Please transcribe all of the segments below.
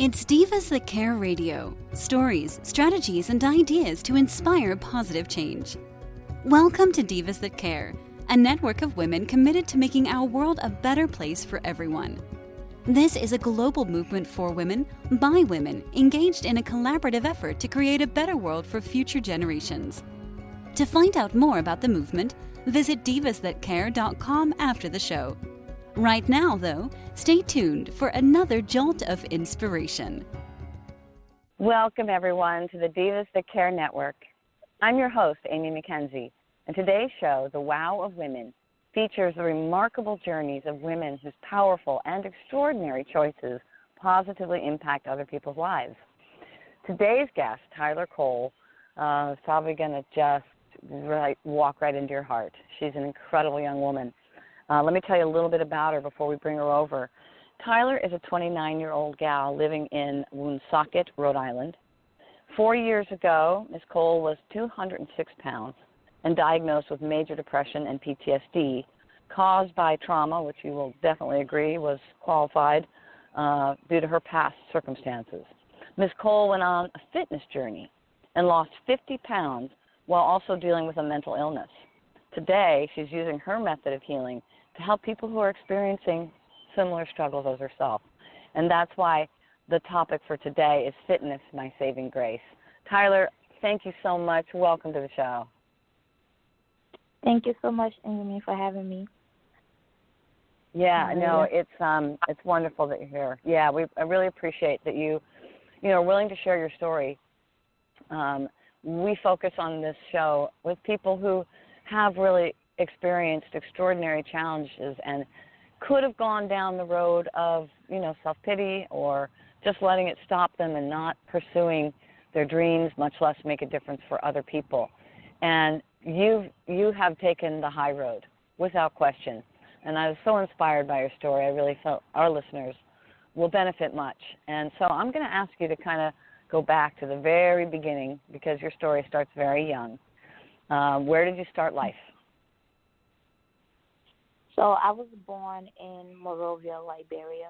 It's Divas That Care Radio. Stories, strategies, and ideas to inspire positive change. Welcome to Divas That Care, a network of women committed to making our world a better place for everyone. This is a global movement for women, by women, engaged in a collaborative effort to create a better world for future generations. To find out more about the movement, visit divasthatcare.com after the show. Right now, though, stay tuned for another jolt of inspiration. Welcome, everyone, to the Divas That Care Network. I'm your host, Amy McKenzie, and today's show, The Wow of Women, features the remarkable journeys of women whose powerful and extraordinary choices positively impact other people's lives. Today's guest, Tyler Cole, is probably going to just walk right into your heart. She's an incredible young woman. Let me tell you a little bit about her before we bring her over. Tyler is a 29-year-old gal living in Woonsocket, Rhode Island. 4 years ago, Ms. Cole was 206 pounds and diagnosed with major depression and PTSD caused by trauma, which you will definitely agree was qualified due to her past circumstances. Ms. Cole went on a fitness journey and lost 50 pounds while also dealing with a mental illness. Today, she's using her method of healing to help people who are experiencing similar struggles as herself. And that's why the topic for today is Fitness, My Saving Grace. Tyler, thank you so much. Welcome to the show. Thank you so much, Amy, for having me. Yeah, no, it's wonderful that you're here. Yeah, I really appreciate that you are willing to share your story. We focus on this show with people who have really experienced extraordinary challenges and could have gone down the road of, self-pity or just letting it stop them and not pursuing their dreams, much less make a difference for other people. And you have taken the high road, without question. And I was so inspired by your story. I really felt our listeners will benefit much. And so I'm going to ask you to kind of go back to the very beginning because your story starts very young. Where did you start life? So I was born in Monrovia, Liberia.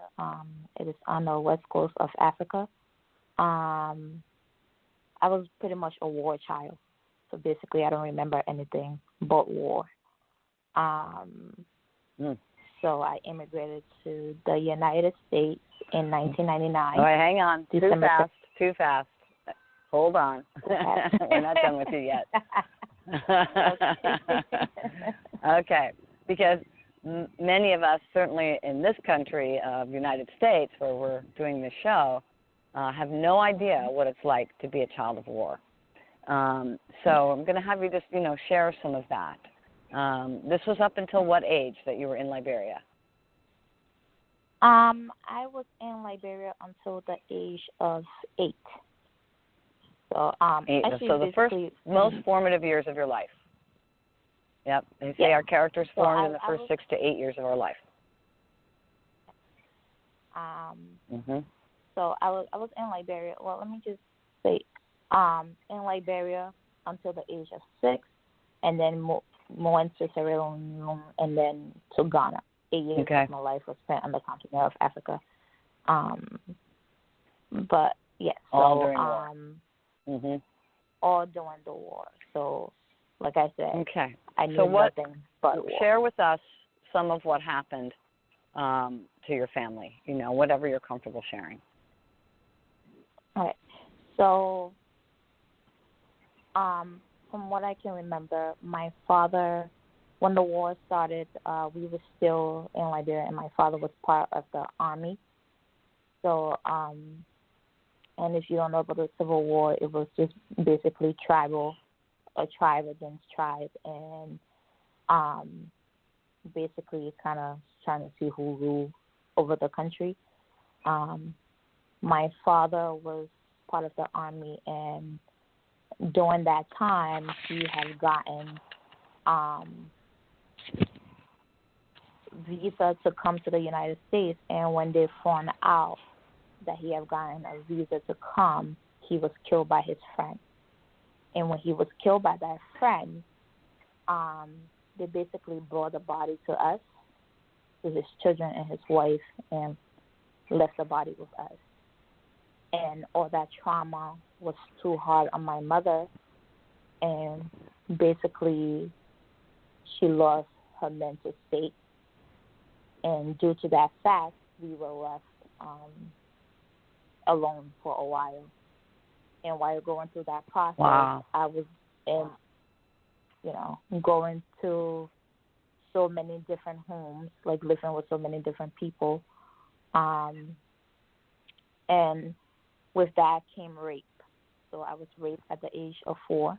It is on the west coast of Africa. I was pretty much a war child. So basically I don't remember anything but war. So I immigrated to the United States in 1999. All right, hang on. Too fast. Hold on. We're not done with you yet. Okay, because many of us, certainly in this country of the United States where we're doing this show, have no idea what it's like to be a child of war. So I'm going to have you just, share some of that. This was up until what age that you were in Liberia? I was in Liberia until the age of 8. So, 8. So the first, most formative years of your life. Yep. They say our character's formed in the first 6 to 8 years of our life. So I was in Liberia. Well, let me just say, in Liberia until the age of 6, and then went to Sierra Leone, and then to Ghana. 8 years of my life was spent on the continent of Africa. But yes, all during war. All during the war. So, like I said, I knew nothing but war. Share with us some of what happened to your family. Whatever you're comfortable sharing. All right. So, from what I can remember, my father, when the war started, we were still in Liberia, and my father was part of the army. So, and if you don't know about the Civil War, it was just basically a tribe against tribe, and basically kind of trying to see who ruled over the country. My father was part of the army, and during that time, he had gotten visa to come to the United States, and when they found out that he had gotten a visa to come, he was killed by his friend. And when he was killed by that friend, they basically brought the body to us, to his children and his wife, and left the body with us. and all that trauma was too hard on my mother, and basically she lost her mental state, and due to that fact, we were left alone for a while. And while going through that process, Wow. I was going to so many different homes, like living with so many different people. And with that came rape. So I was raped at the age of 4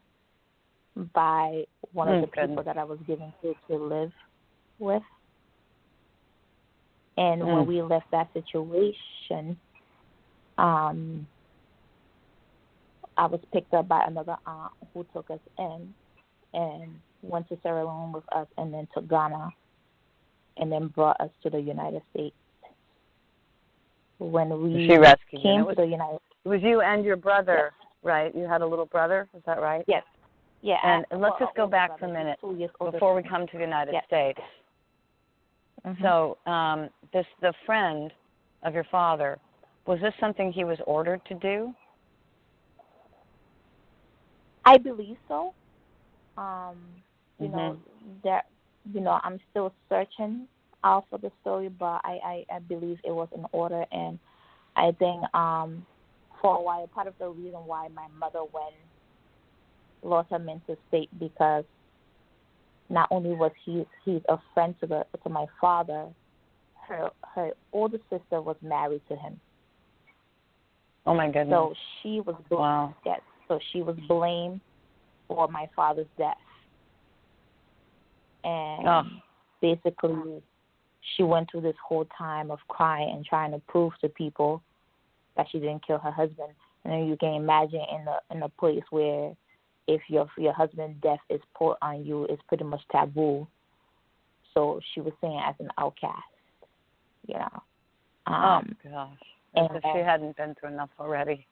by one of the people that I was given to live with. And when we left that situation, I was picked up by another aunt who took us in and went to Sierra Leone with us, and then to Ghana, and then brought us to the United States. When we she rescued came you. to the United States. It was you and your brother, Yes. right? You had a little brother, is that right? Yes. Yeah. And let's just go back for a minute before we come to the United States. Mm-hmm. So the friend of your father, was this something he was ordered to do? I believe so. You know that I'm still searching out for the story, but I believe it was an order, and I think for a while part of the reason why my mother lost her mental state, because not only was he's a friend to my father, her older sister was married to him. Oh my goodness! So she was wow. Yes, so she was blamed for my father's death, and basically she went through this whole time of crying and trying to prove to people that she didn't kill her husband. And then you can imagine in a place where if your husband's death is put on you, it's pretty much taboo. So she was saying as an outcast, you know. Oh gosh! And if she hadn't been through enough already,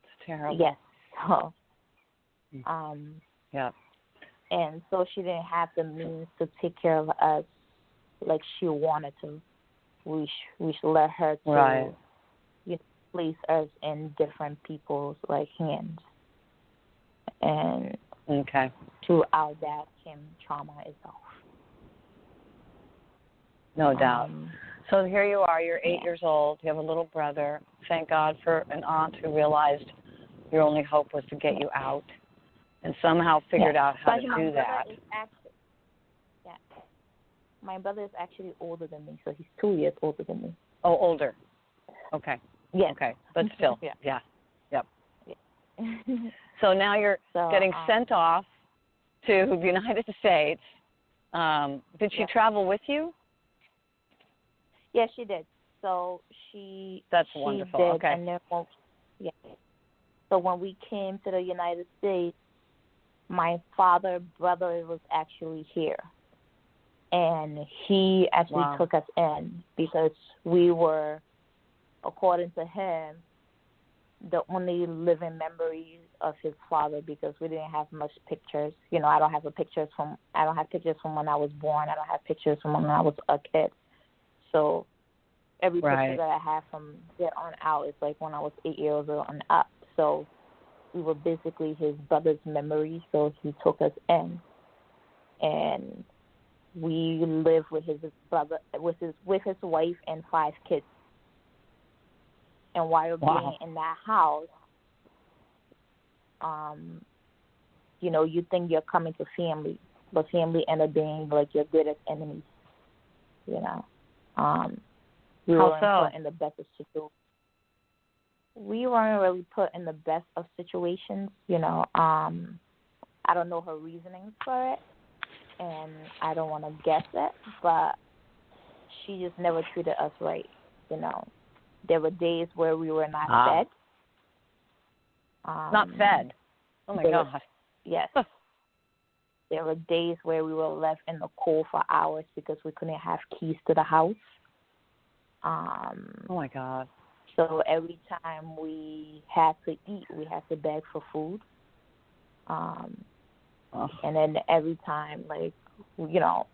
it's terrible. Yes. So, yeah. And so she didn't have the means to take care of us like she wanted to. We should let her to place us in different people's hands. And throughout that came trauma itself. No doubt. So here you are, you're 8 years old, you have a little brother. Thank God for an aunt who realized your only hope was to get you out and somehow figured out how to do that. My brother is actually older than me, so he's 2 years older than me. Oh, older. Okay. Yes. Okay, but still. Yeah. Yep. So now you're getting sent off to the United States. Did she travel with you? Yes, she did. So That's she wonderful. Did, okay. And then, so when we came to the United States, my father's brother was actually here. And he actually took us in because we were, according to him, the only living memories of his father, because we didn't have much pictures. You know, I don't have pictures from when I was born. I don't have pictures from when I was a kid. So every picture that I have from there on out is like when I was 8 years old and up. So we were basically his brother's memory. So he took us in, and we lived with his brother, with his wife and 5 kids. And while being in that house, you know, you think you're coming to family, but family ended up being like your greatest enemies. You know, we weren't put in the best of situations. We weren't really put in the best of situations. You know, I don't know her reasonings for it, and I don't want to guess it, but she just never treated us right. You know. There were days where we were not fed. Not fed? Oh, my God. Yes. There were days where we were left in the cold for hours because we couldn't have keys to the house. Oh, my God. So every time we had to eat, we had to beg for food. And then every time, like, you know,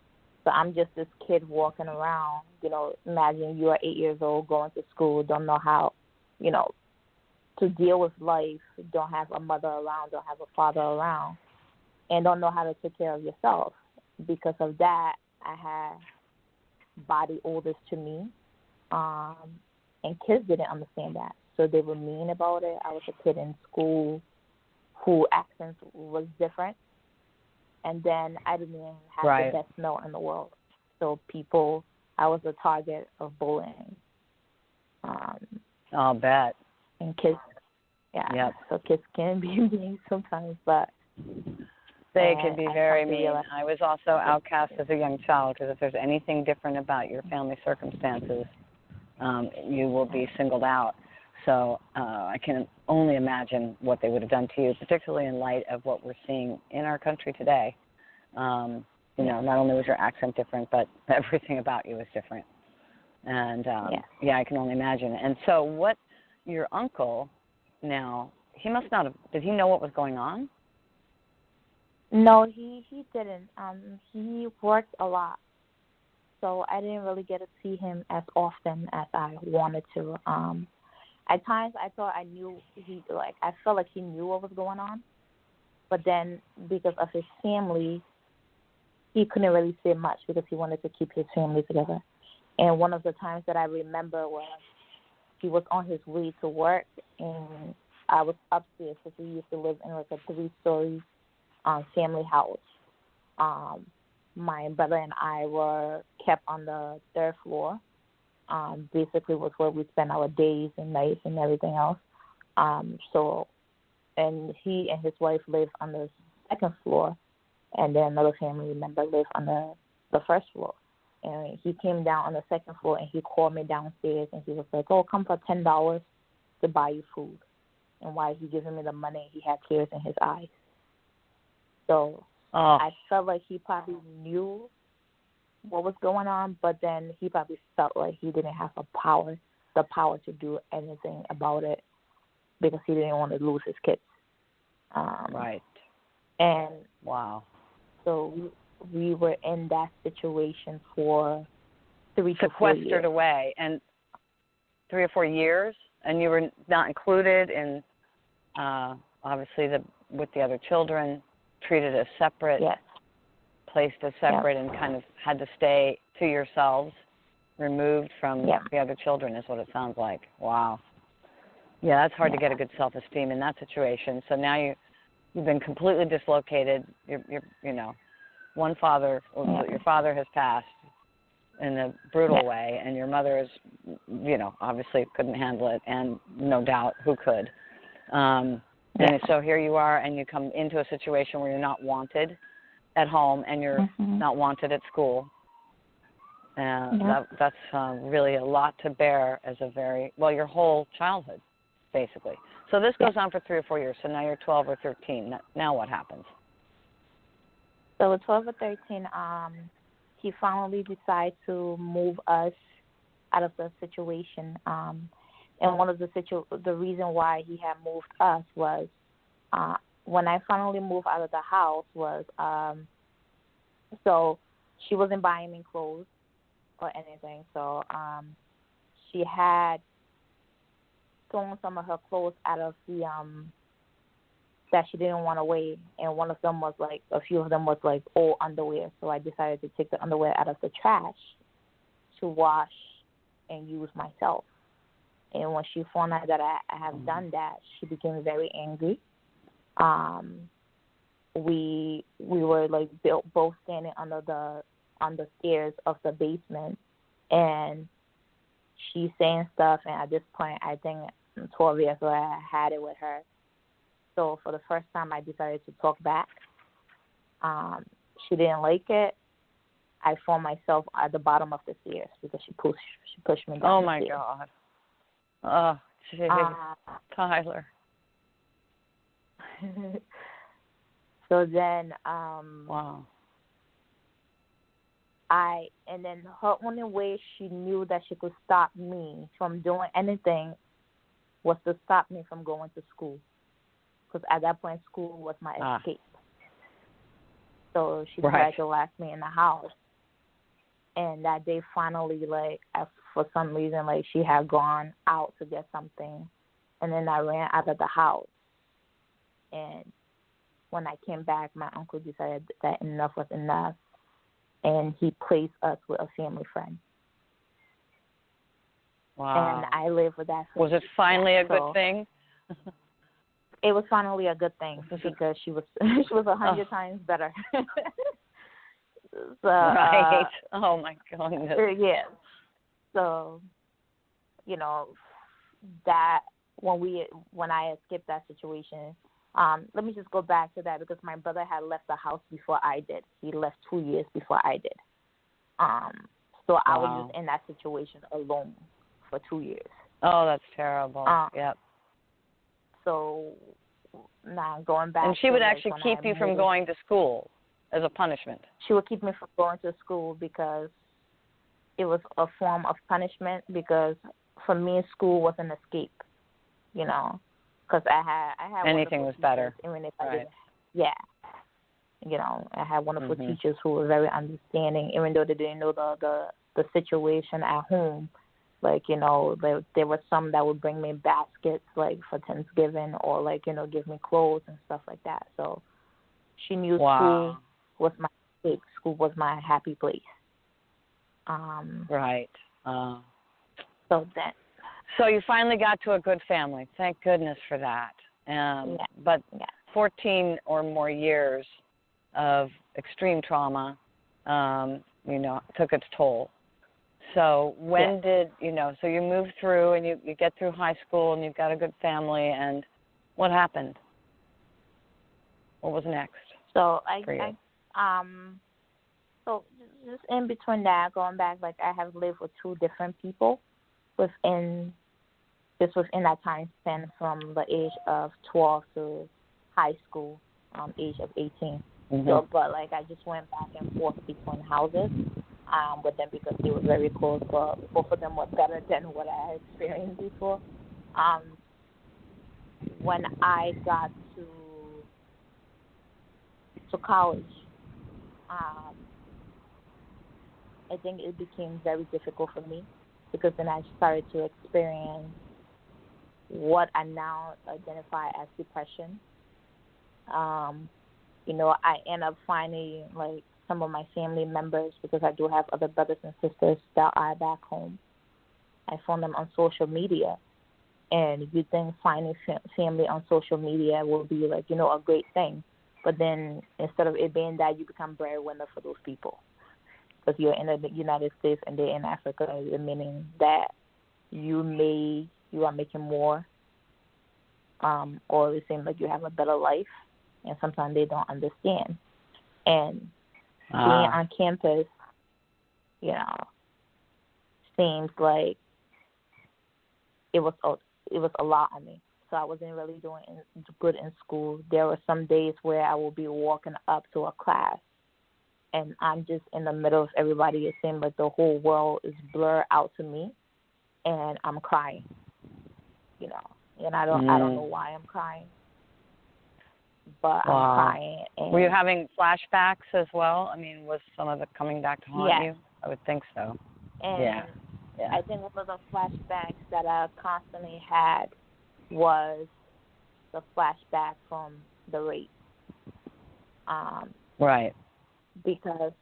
so I'm just this kid walking around, you know, imagine you are 8 years old, going to school, don't know how, you know, to deal with life, don't have a mother around, don't have a father around, and don't know how to take care of yourself. Because of that, I had body odors to me, and kids didn't understand that. So they were mean about it. I was a kid in school whose accents was different. And then I didn't even have the best smell in the world. So I was a target of bullying. I'll bet. And kids, Yep. So kids can be mean sometimes, but they can be very mean. I was also outcast as a young child because if there's anything different about your family circumstances, you will be singled out. So I can only imagine what they would have done to you, particularly in light of what we're seeing in our country today. You know, not only was your accent different, but everything about you was different. And, I can only imagine. And so your uncle now, he must not have, did he know what was going on? No, he didn't. He worked a lot. So I didn't really get to see him as often as I wanted to. At times I thought I felt like he knew what was going on. But then because of his family, he couldn't really say much because he wanted to keep his family together. And one of the times that I remember was he was on his way to work, and I was upstairs because we used to live in like a 3-story family house. My brother and I were kept on the 3rd floor. Basically was where we spent our days and nights and everything else. And he and his wife lived on the 2nd floor, and then another family member lived on the 1st floor. And he came down on the 2nd floor, and he called me downstairs, and he was like, "Oh, come for $10 to buy you food." And while he giving me the money, he had tears in his eyes. So I felt like he probably knew what was going on, but then he probably felt like he didn't have the power to do anything about it because he didn't want to lose his kids. Right. And wow. So we were in that situation for 3 to 4 years. Sequestered away, and 3 or 4 years, and you were not included in, obviously, with the other children, treated as separate, placed as separate, and kind of had to stay to yourselves, removed from the other children, is what it sounds like. Wow. Yeah, that's hard to get a good self-esteem in that situation. So now you've been completely dislocated. You're one father, your father has passed in a brutal way, and your mother is, obviously couldn't handle it, and no doubt who could. And so here you are, and you come into a situation where you're not wanted at home, and you're not wanted at school. That's really a lot to bear as your whole childhood, basically. So this goes on for 3 or 4 years. So now you're 12 or 13. Now what happens? So at 12 or 13, he finally decided to move us out of the situation. And one of the reason why he had moved us was when I finally moved out of the house was so she wasn't buying me clothes or anything. So she had thrown some of her clothes out of the that she didn't want to wear, and one of them was a few of them was old underwear. So I decided to take the underwear out of the trash to wash and use myself. And when she found out that I have done that, she became very angry. We were both standing on the stairs of the basement, and she's saying stuff. And at this point, I think I'm 12 years old, I had it with her. So for the first time, I decided to talk back. She didn't like it. I found myself at the bottom of the stairs because she pushed me down. Oh my God! Oh, jeez, Tyler. So then, wow. And then her only way she knew that she could stop me from doing anything was to stop me from going to school. Because at that point, school was my escape. So she tried to lock me in the house. And that day, finally, for some reason, she had gone out to get something. and then I ran out of the house. And when I came back, my uncle decided that enough was enough, and he placed us with a family friend. Wow. And I lived with that. Was it finally a good thing? It was finally a good thing because she was 100 times better. So, right. Oh my goodness. Yeah. So, that when I escaped that situation, let me just go back to that because my brother had left the house before I did. He left 2 years before I did. So I was just in that situation alone for 2 years. Oh, that's terrible. Yep. So now going back. And she would actually keep you from going to school as a punishment. She would keep me from going to school because it was a form of punishment. Because for me, school was an escape. Because I had anything was better. Even if right. I didn't, I had wonderful teachers who were very understanding, even though they didn't know the situation at home. Like, there were some that would bring me baskets, like, for Thanksgiving or, like, give me clothes and stuff like that. So she knew school was my escape. School was my happy place. Right. So you finally got to a good family. Thank goodness for that. But 14 or more years of extreme trauma, took its toll. So when did, so you moved through and you get through high school and you've got a good family, and what happened? What was next? So so just in between that, going back, like I have lived with two different people within that time span from the age of 12 to high school, age of 18. Mm-hmm. So, but like I just went back and forth between houses with them because they were very close. But both of them were better than what I had experienced before. When I got to college, I think it became very difficult for me because then I started to experience what I now identify as depression. I end up finding like some of my family members, because I do have other brothers and sisters that are back home. I found them on social media, and you think finding family on social media will be like, a great thing. But then instead of it being that, you become breadwinner for those people. Because you're in the United States and they're in Africa, meaning that you are making more, or it seems like you have a better life, and sometimes they don't understand. And being on campus, seems like it was a lot on me. So I wasn't really doing good in school. There were some days where I would be walking up to a class, and I'm just in the middle of everybody. It seemed like the whole world is blurred out to me, and I'm crying. And I don't know why I'm crying, but I'm crying. And were you having flashbacks as well? I mean, was some of it coming back to haunt you? I would think so. And I think one of the flashbacks that I constantly had was the flashback from the rape. Right. Because,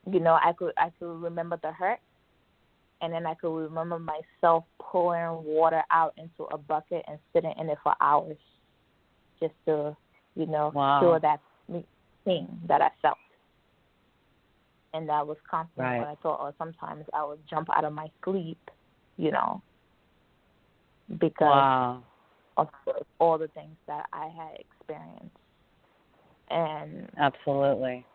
I could remember the hurt, and then I could remember myself pouring water out into a bucket and sitting in it for hours just to, cure that thing that I felt. And that was constantly what I thought. Or sometimes I would jump out of my sleep, because of all the things that I had experienced. And absolutely.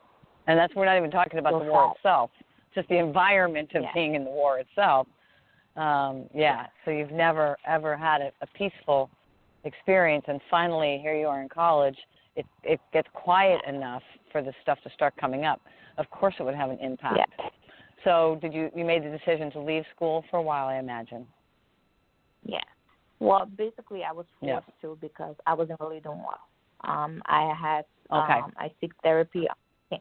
And we're not even talking about the war itself, just the environment of being in the war itself. So you've never, ever had a peaceful experience, and finally here you are in college. It gets quiet enough for this stuff to start coming up. Of course it would have an impact. Yeah. So you made the decision to leave school for a while, I imagine. Yeah. Well, basically I was forced to because I wasn't really doing well. I had I seek therapy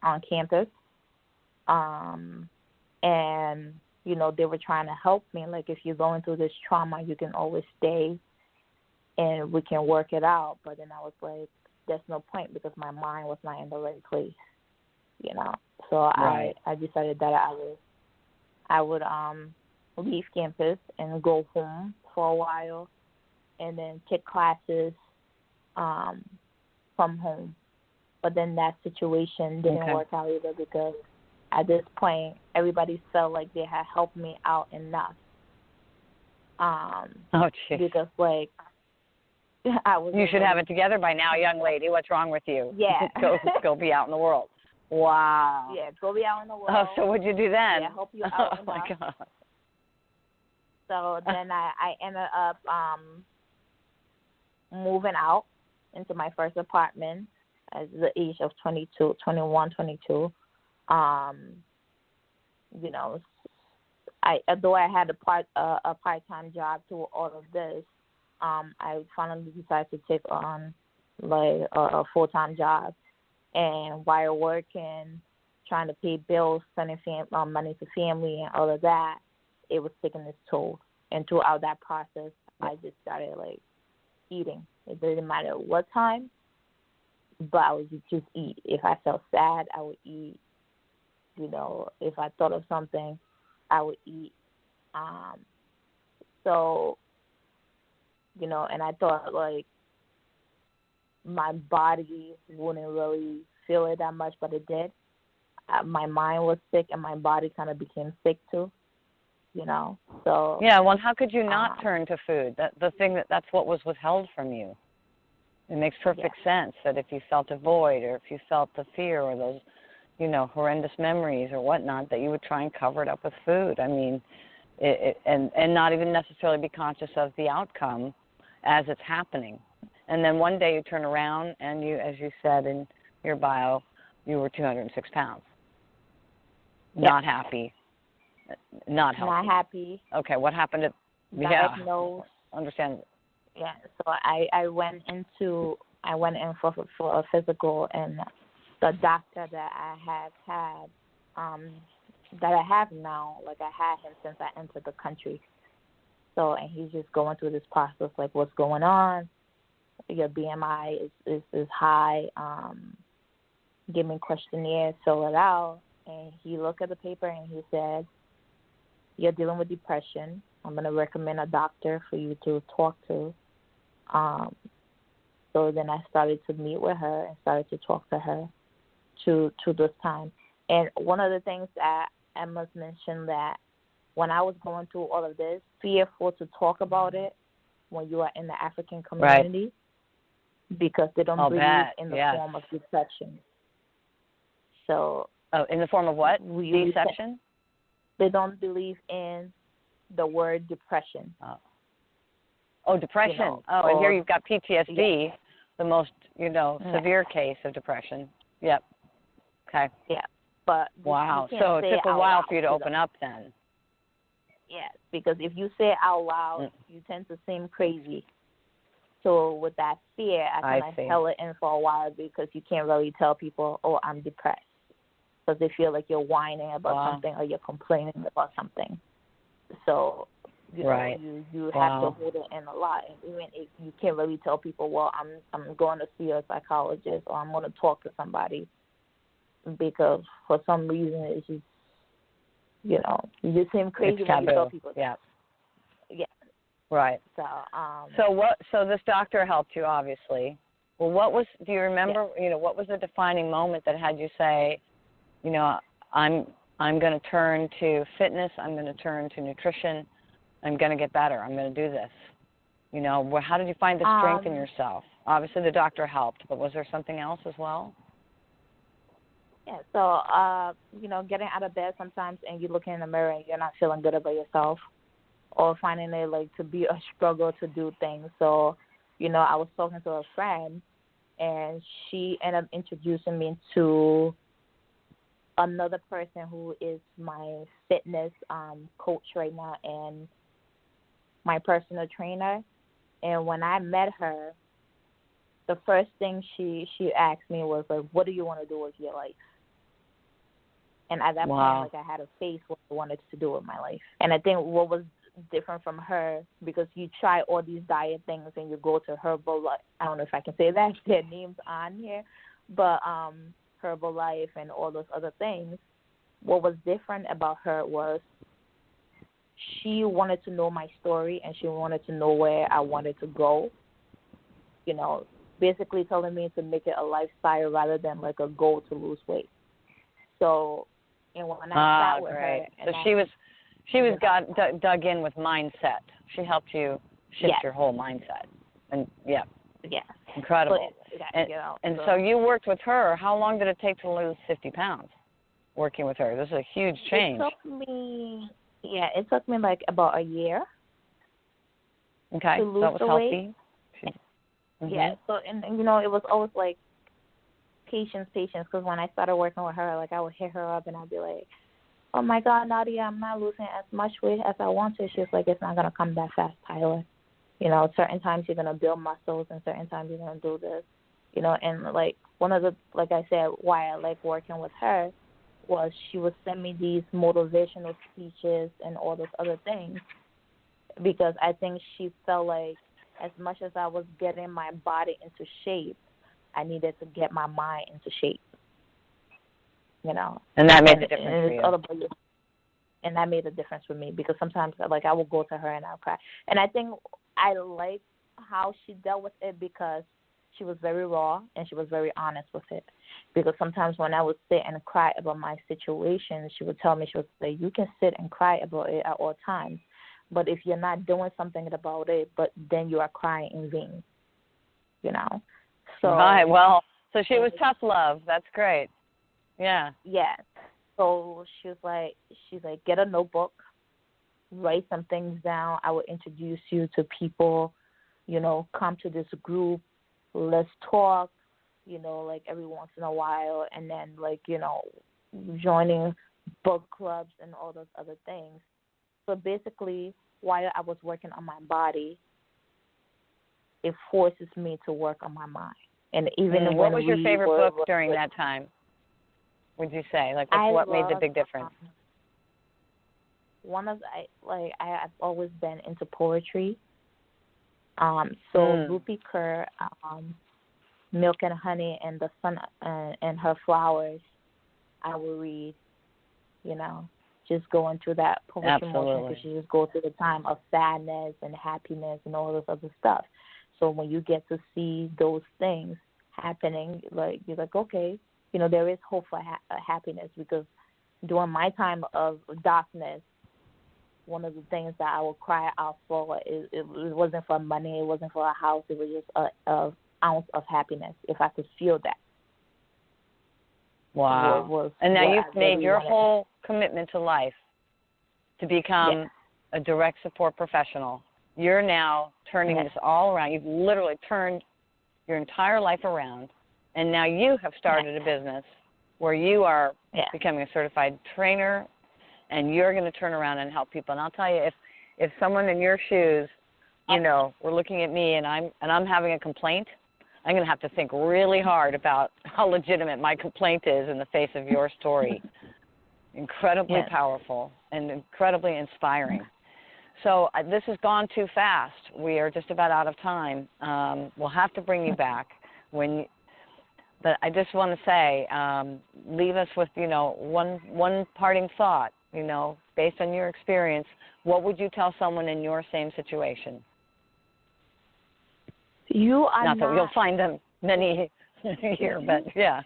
on campus, and they were trying to help me. Like, if you're going through this trauma, you can always stay and we can work it out. But then I was like, there's no point because my mind was not in the right place, you know. So Right. I decided that I would leave campus and go home for a while, and then take classes from home. But then that situation didn't Okay. work out either because at this point everybody felt like they had helped me out enough. Oh, jeez. Because like I was. You should have it together by now, young lady. What's wrong with you? Yeah. Go be out in the world. Wow. Yeah, go be out in the world. Oh, so what'd you do then? Yeah, help you out Oh, my enough. God. So then I ended up moving out into my first apartment at the age of 22. You know, although I had a part-time job through all of this, I finally decided to take on like a full-time job, and while working, trying to pay bills, sending money to family, and all of that, it was taking its toll. And throughout that process, I just started like eating. It didn't matter what time, but I would just eat. If I felt sad, I would eat. You know, if I thought of something, I would eat. So, you know, and I thought like my body wouldn't really feel it that much, but it did. My mind was sick, and my body kind of became sick too. You know, so Yeah. Well, how could you not turn to food? That's what was withheld from you. It makes perfect sense that if you felt a void, or if you felt the fear, or those, you know, horrendous memories or whatnot, that you would try and cover it up with food. I mean, and not even necessarily be conscious of the outcome as it's happening. And then one day you turn around and you, as you said in your bio, you were 206 pounds. Not happy. Not healthy. Not happy. Okay, what happened to? Diagnosed. Understand. Yeah, so I went in for a physical, and the doctor that I had that I have now, like I had him since I entered the country. So, and he's just going through this process, like what's going on. Your BMI is high. Give me a questionnaire, fill it out, and he looked at the paper and he said, "You're dealing with depression. I'm going to recommend a doctor for you to talk to." So then I started to meet with her and started to talk to her to this time. And one of the things that I must mention, that when I was going through all of this, fearful to talk about it when you are in the African community, because they don't believe in the form of deception. So, in the form of what? Deception? They don't believe in the word depression. Oh, depression. You know, and here you've got PTSD, the most, severe case of depression. Yep. Okay. Yeah. But wow. So it took a while for you to open up then. Yes, because if you say it out loud, you tend to seem crazy. So with that fear, I kind of held it in for a while, because you can't really tell people, "Oh, I'm depressed," because they feel like you're whining about something or you're complaining about something. So, you know, you have to hold it in a lot. Even if you can't really tell people, "Well, I'm going to see a psychologist," or "I'm going to talk to somebody," because for some reason it's just, you know, you just seem crazy when you tell people. Yeah. Yeah. Right. So this doctor helped you, obviously. Well, do you remember, what was the defining moment that had you say, I'm going to turn to fitness, I'm going to turn to nutrition, I'm going to get better, I'm going to do this? How did you find the strength in yourself? Obviously the doctor helped, but was there something else as well? Yeah, so, getting out of bed sometimes and you look in the mirror and you're not feeling good about yourself, or finding it like to be a struggle to do things. So, I was talking to a friend, and she ended up introducing me to another person who is my fitness coach right now and my personal trainer. And when I met her, the first thing she asked me was like, "What do you want to do with your life?" And at that point, like, I had a face what I wanted to do with my life. And I think what was different from her because you try all these diet things and you go to Herbalife. I don't know if I can say that, their names on here, but Herbalife and all those other things. What was different about her was she wanted to know my story and she wanted to know where I wanted to go. You know, basically telling me to make it a lifestyle rather than like a goal to lose weight. So, and when I sat with her, so she was dug in with mindset. She helped you shift your whole mindset, and incredible. So you worked with her. How long did it take to lose 50 pounds? Working with her, this is a huge change. It took me like about a year. Okay, to lose so that was the healthy. Weight. Yeah. So and you know, it was always like patience. Because when I started working with her, like I would hit her up and I'd be like, "Oh my God, Nadia, I'm not losing as much weight as I want to." She's like, "It's not gonna come that fast, Tyler. You know, certain times you're gonna build muscles and certain times you're gonna do this. You know." And like one of the, like I said, why I like working with her was she would send me these motivational speeches and all those other things because I think she felt like as much as I was getting my body into shape, I needed to get my mind into shape. You know. And that made the difference for you. And that made a difference for me because sometimes like I would go to her and I'll cry. And I think I like how she dealt with it because she was very raw and she was very honest with it. Because sometimes when I would sit and cry about my situation, she would tell me, she would say, "You can sit and cry about it at all times, but if you're not doing something about it, but then you are crying in vain." You know. So right. Well, so she was tough love. That's great. Yeah. Yeah. So she's like, get a notebook, write some things down. I will introduce you to people. You know, come to this group. Let's talk, you know, like every once in a while, and then like, you know, joining book clubs and all those other things. So basically, while I was working on my body, it forces me to work on my mind. And even what was your favorite book during that time? Would you say, like, what made the big difference? I've always been into poetry. Rupi Kaur, Milk and Honey and the Sun and Her Flowers, I will read, you know, just going through that poetry motion because you just go through the time of sadness and happiness and all this other stuff. So when you get to see those things happening, like you're like, okay, you know, there is hope for happiness because during my time of darkness, one of the things that I would cry out for it wasn't for money, it wasn't for a house, it was just an ounce of happiness if I could feel that. Wow. And now you've made your whole commitment to life to become a direct support professional. You're now turning this all around. You've literally turned your entire life around, and now you have started a business where you are becoming a certified trainer, and you're going to turn around and help people. And I'll tell you, if someone in your shoes, you know, were looking at me and I'm having a complaint, I'm going to have to think really hard about how legitimate my complaint is in the face of your story. Incredibly powerful and incredibly inspiring. So this has gone too fast. We are just about out of time. We'll have to bring you back but I just want to say, leave us with, you know, one parting thought, you know, based on your experience. What would you tell someone in your same situation? You are not that you'll find them many here, but yeah.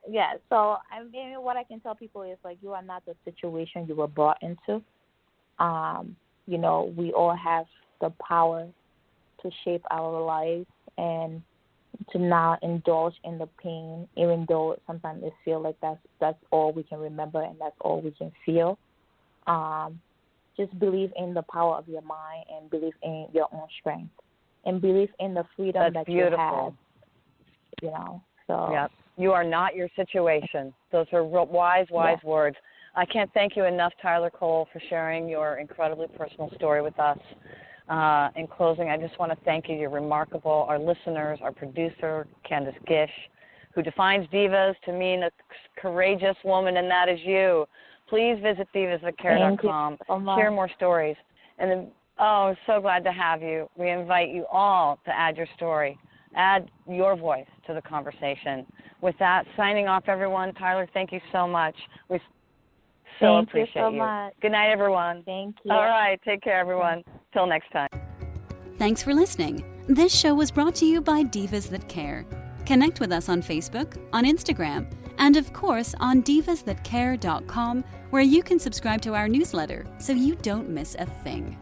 Yeah, so I mean, what I can tell people is like you are not the situation you were brought into. You know, we all have the power to shape our lives and to not indulge in the pain, even though sometimes it feels like that's all we can remember and that's all we can feel. Just believe in the power of your mind and believe in your own strength and believe in the freedom that you have. You know, so. Yep. You are not your situation. Those are wise words. I can't thank you enough, Tyler Cole, for sharing your incredibly personal story with us. In closing, I just want to thank you. You're remarkable. Our listeners, our producer, Candace Gish, who defines divas to mean a courageous woman, and that is you. Please visit divasthatcare.com. Thank you so much. Share more stories. And then, I'm so glad to have you. We invite you all to add your story. Add your voice to the conversation. With that, signing off, everyone. Tyler, thank you so much. We so appreciate you. Thank you so much. Good night, everyone. Thank you. All right. Take care, everyone. Till next time. Thanks for listening. This show was brought to you by Divas That Care. Connect with us on Facebook, on Instagram, and of course on divasthatcare.com, where you can subscribe to our newsletter so you don't miss a thing.